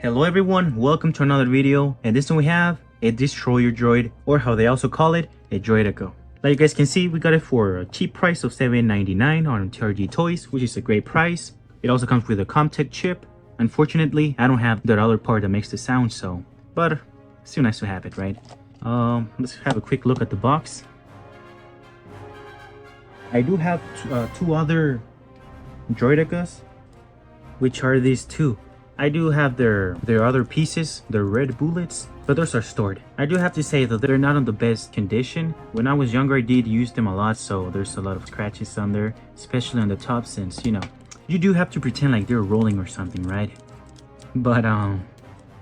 Hello everyone, welcome to another video, and this one we have a destroyer droid, or how they also call it, a Droideka. Like you guys can see, we got it for a cheap price of $7.99 on TRG Toys, which is a great price. It also comes with a Comtech chip. Unfortunately, I don't have the other part that makes the sound, but it's still nice to have it, right? Let's have a quick look at the box. I do have two other Droidekas, which are these two. I do have their other pieces, their red bullets, but those are stored. I do have to say that they're not in the best condition. When I was younger, I did use them a lot, so there's a lot of scratches on there, especially on the top, since, you know, you do have to pretend like they're rolling or something, right? But,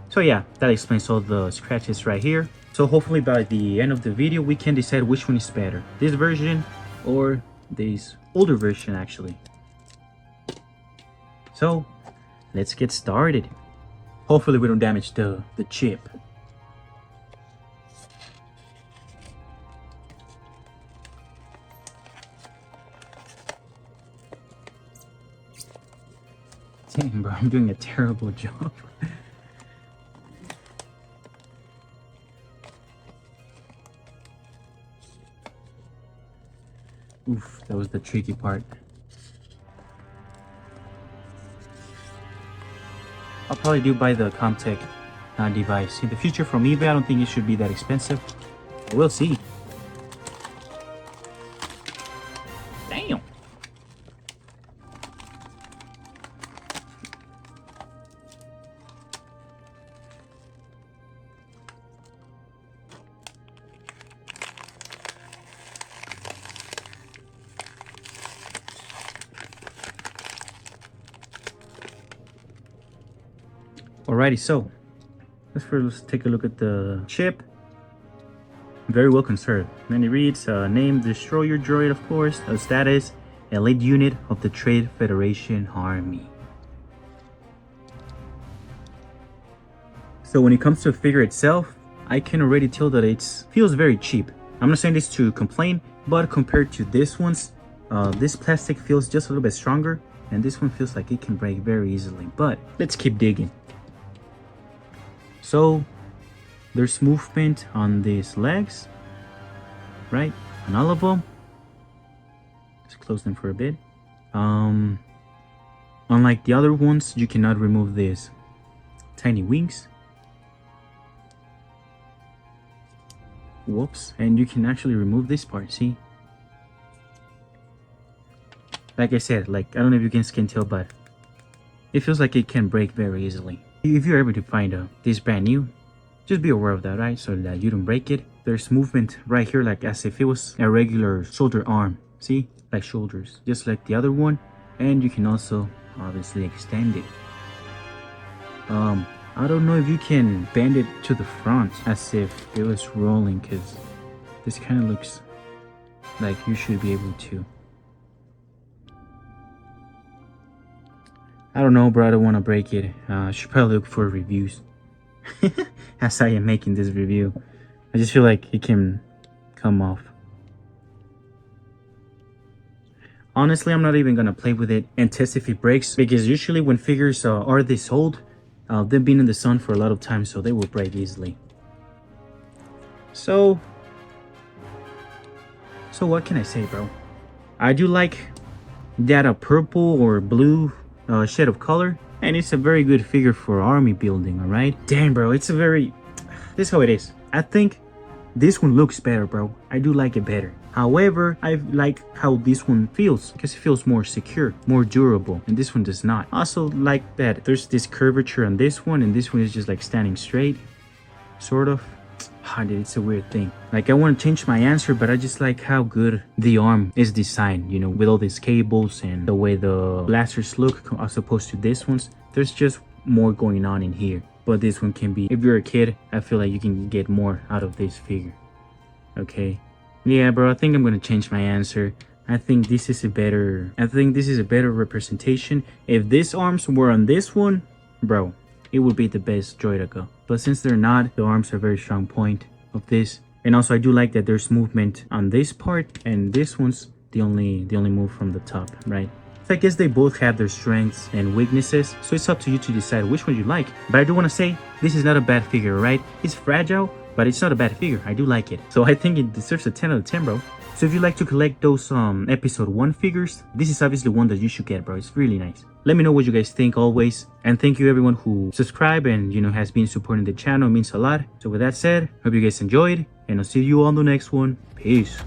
so yeah, that explains all the scratches right here. So hopefully by the end of the video, we can decide which one is better, this version or this older version, actually. So let's get started. Hopefully we don't damage the chip. Dang, bro, I'm doing a terrible job. Oof, that was the tricky part. I'll probably do buy the Comtech device. In the future from eBay, I don't think it should be that expensive. We'll see. Damn. Alrighty, so let's take a look at the chip. Very well conserved. And it reads, name destroyer droid, of course. Status, elite unit of the Trade Federation Army. So when it comes to the figure itself, I can already tell that it feels very cheap. I'm not saying this to complain, but compared to this one's, this plastic feels just a little bit stronger, and this one feels like it can break very easily. But let's keep digging. So there's movement on these legs, right? On all of them. Let's close them for a bit. Unlike the other ones, you cannot remove these tiny wings. Whoops. And you can actually remove this part, see? Like I said, like, I don't know if you guys can tell, but it feels like it can break very easily. If you're able to find this brand new, just be aware of that, right? So that you don't break it. There's movement right here, like as if it was a regular shoulder arm. See? Like shoulders, just like the other one. And you can also obviously extend it. I don't know if you can bend it to the front as if it was rolling, because this kind of looks like you should be able to. I don't know, bro. I don't want to break it. I should probably look for reviews. As I am making this review, I just feel like it can come off. Honestly, I'm not even gonna play with it and test if it breaks, because usually when figures are this old, they've been in the sun for a lot of time, so they will break easily. So what can I say, bro? I do like that purple or blue shade of color, and it's a very good figure for army building. All right, damn, bro, it's a very, this is how it is. I think this one looks better, bro. I do like it better. However, I like how this one feels, because it feels more secure, more durable, and this one does not. Also like that there's this curvature on this one, and this one is just like standing straight, sort of. Dude, it's a weird thing. Like, I want to change my answer, but I just like how good the arm is designed, you know, with all these cables and the way the blasters look as opposed to this one's. There's just more going on in here. But this one can be, if you're a kid, I feel like you can get more out of this figure. Okay. Yeah, bro, I think I'm gonna change my answer. I think this is a better representation. If these arms were on this one, bro, it would be the best Droideka. But since they're not, the arms are a very strong point of this. And also I do like that there's movement on this part, and this one's the only move from the top, right? So I guess they both have their strengths and weaknesses, so it's up to you to decide which one you like. But I do want to say, this is not a bad figure, right? It's fragile, but it's not a bad figure. I do like it. So I think it deserves a 10 out of 10, bro. So if you like to collect those episode 1 figures, this is obviously one that you should get, bro. It's really nice. Let me know what you guys think always. And thank you everyone who subscribed and, has been supporting the channel. It means a lot. So with that said, hope you guys enjoyed, and I'll see you on the next one. Peace.